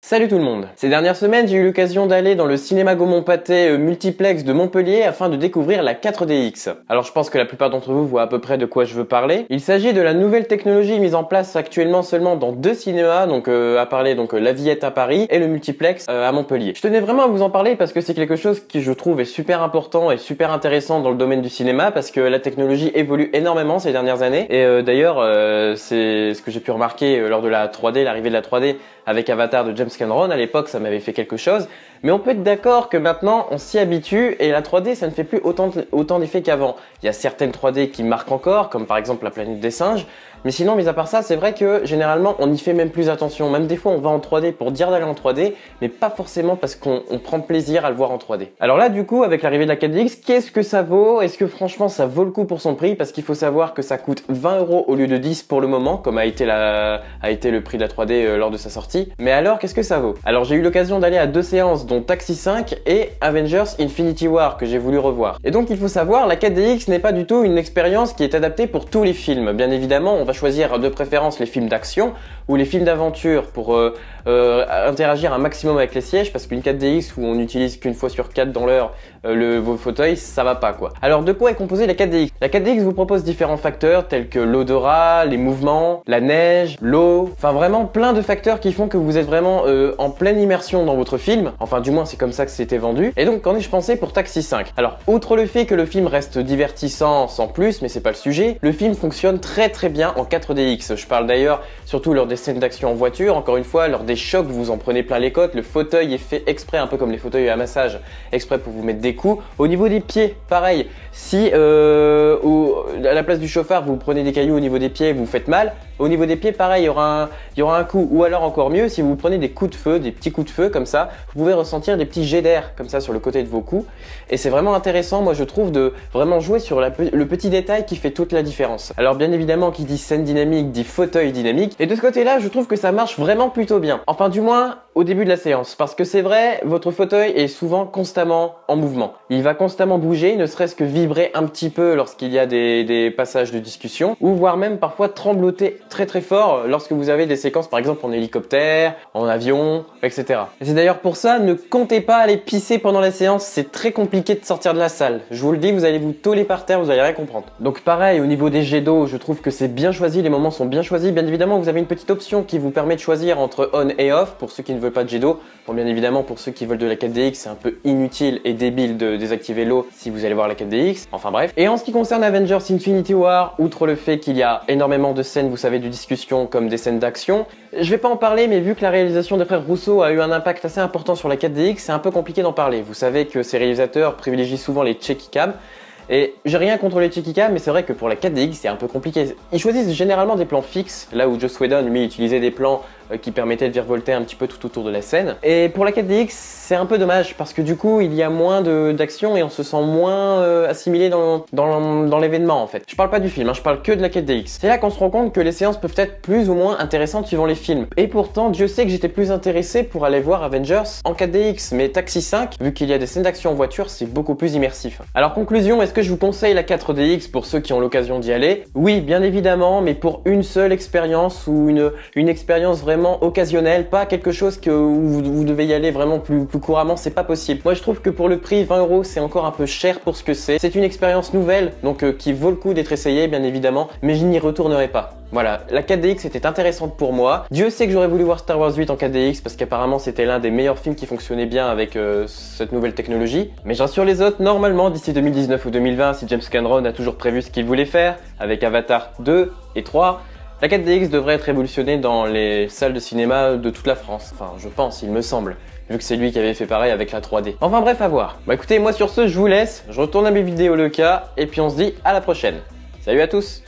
Salut tout le monde. Ces dernières semaines, j'ai eu l'occasion d'aller dans le cinéma Gaumont-Pathé multiplex de Montpellier afin de découvrir la 4DX. Alors je pense que la plupart d'entre vous voient à peu près de quoi je veux parler. Il s'agit de la nouvelle technologie mise en place actuellement seulement dans 2 cinémas, donc à parler la Villette à Paris et le multiplex à Montpellier. Je tenais vraiment à vous en parler parce que c'est quelque chose qui je trouve est super important et super intéressant dans le domaine du cinéma parce que la technologie évolue énormément ces dernières années et d'ailleurs c'est ce que j'ai pu remarquer lors de la 3D, l'arrivée de la 3D avec Avatar de James Cameron. À l'époque, ça m'avait fait quelque chose. Mais on peut être d'accord que maintenant, on s'y habitue et la 3D, ça ne fait plus autant d'effets qu'avant. Il y a certaines 3D qui marquent encore, comme par exemple la planète des singes. Mais sinon, mis à part ça, c'est vrai que généralement, on y fait même plus attention. Même des fois, on va en 3D pour dire d'aller en 3D, mais pas forcément parce qu'on prend plaisir à le voir en 3D. Alors là, du coup, avec l'arrivée de la 4DX, qu'est-ce que ça vaut? Est-ce que franchement, ça vaut le coup pour son prix? Parce qu'il faut savoir que ça coûte 20 € au lieu de 10 pour le moment, comme a été le prix de la 3D lors de sa sortie. Mais alors, qu'est-ce que ça vaut? Alors, j'ai eu l'occasion d'aller à 2 séances, dont Taxi 5 et Avengers Infinity War, que j'ai voulu revoir. Et donc, il faut savoir, la 4DX n'est pas du tout une expérience qui est adaptée pour tous les films. Bien évidemment, on va choisir de préférence les films d'action ou les films d'aventure pour interagir un maximum avec les sièges, parce qu'une 4DX où on n'utilise qu'une fois sur 4 dans l'heure vos fauteuils, ça va pas quoi. Alors, de quoi est composée la 4DX? La 4DX vous propose différents facteurs tels que l'odorat, les mouvements, la neige, l'eau, enfin vraiment plein de facteurs qui font que vous êtes vraiment en pleine immersion dans votre film. Enfin, du moins, c'est comme ça que c'était vendu. Et donc, qu'en ai-je pensé pour Taxi 5? Alors, outre le fait que le film reste divertissant sans plus, mais c'est pas le sujet, le film fonctionne très bien en 4DX. Je parle d'ailleurs surtout lors des scènes d'action en voiture. Encore une fois, lors des chocs, vous en prenez plein les côtes. Le fauteuil est fait exprès, un peu comme les fauteuils à massage, exprès pour vous mettre des coups. Au niveau des pieds, pareil. Si à la place du chauffard, vous prenez des cailloux au niveau des pieds, vous vous faites mal. Au niveau des pieds, pareil, il y aura un coup. Ou alors encore mieux, si vous prenez des coups de feu, des petits coups de feu comme ça, vous pouvez ressentir des petits jets d'air comme ça sur le côté de vos coups. Et c'est vraiment intéressant, moi je trouve, de vraiment jouer sur le petit détail qui fait toute la différence. Alors bien évidemment, qui dit scène dynamique, dit fauteuil dynamique. Et de ce côté-là, je trouve que ça marche vraiment plutôt bien. Enfin du moins, au début de la séance. Parce que c'est vrai, votre fauteuil est souvent constamment en mouvement. Il va constamment bouger, ne serait-ce que vibrer un petit peu lorsqu'il y a des passages de discussion, ou voire même parfois trembloter très fort lorsque vous avez des séquences par exemple en hélicoptère, en avion, etc. Et c'est d'ailleurs pour ça, ne comptez pas aller pisser pendant la séance, c'est très compliqué de sortir de la salle. Je vous le dis, vous allez vous toller par terre, vous allez rien comprendre. Donc pareil, au niveau des jets d'eau, je trouve que c'est bien choisi, les moments sont bien choisis. Bien évidemment, vous avez une petite option qui vous permet de choisir entre on et off pour ceux qui ne veulent pas de jet d'eau. Bon, bien évidemment, pour ceux qui veulent de la 4DX, c'est un peu inutile et débile de désactiver l'eau si vous allez voir la 4DX. Enfin bref. Et en ce qui concerne Avengers Infinity War, outre le fait qu'il y a énormément de scènes, vous savez, de discussion comme des scènes d'action, je vais pas en parler, mais vu que la réalisation des frères Rousseau a eu un impact assez important sur la 4DX, c'est un peu compliqué d'en parler. Vous savez que ces réalisateurs privilégient souvent les checky cam. Et j'ai rien contre les checky cam, mais c'est vrai que pour la 4DX, c'est un peu compliqué. Ils choisissent généralement des plans fixes, là où Joss Whedon, lui, utilisait des plans qui permettaient de virevolter un petit peu tout autour de la scène. Et pour la 4DX, c'est un peu dommage, parce que du coup, il y a moins d'action et on se sent moins assimilé dans l'événement, en fait. Je parle pas du film, je parle que de la 4DX. C'est là qu'on se rend compte que les séances peuvent être plus ou moins intéressantes suivant les films. Et pourtant, Dieu sait que j'étais plus intéressé pour aller voir Avengers en 4DX, mais Taxi 5, vu qu'il y a des scènes d'action en voiture, c'est beaucoup plus immersif. Alors conclusion, est-ce que je vous conseille la 4DX pour ceux qui ont l'occasion d'y aller? Oui, bien évidemment, mais pour une seule expérience ou une expérience vraiment occasionnelle, pas quelque chose où vous devez y aller vraiment plus couramment, c'est pas possible. Moi je trouve que pour le prix, 20 €, c'est encore un peu cher pour ce que c'est. C'est une expérience nouvelle, donc qui vaut le coup d'être essayée, bien évidemment, mais je n'y retournerai pas. Voilà, la 4DX était intéressante pour moi. Dieu sait que j'aurais voulu voir Star Wars 8 en 4DX parce qu'apparemment c'était l'un des meilleurs films qui fonctionnait bien avec cette nouvelle technologie. Mais j'en rassure les autres, normalement d'ici 2019 ou 2020, si James Cameron a toujours prévu ce qu'il voulait faire avec Avatar 2 et 3, la 4DX devrait être révolutionnée dans les salles de cinéma de toute la France. Enfin, je pense, il me semble, vu que c'est lui qui avait fait pareil avec la 3D. Enfin bref, à voir. Bah écoutez, moi sur ce, je vous laisse, je retourne à mes vidéos le cas, et puis on se dit à la prochaine. Salut à tous!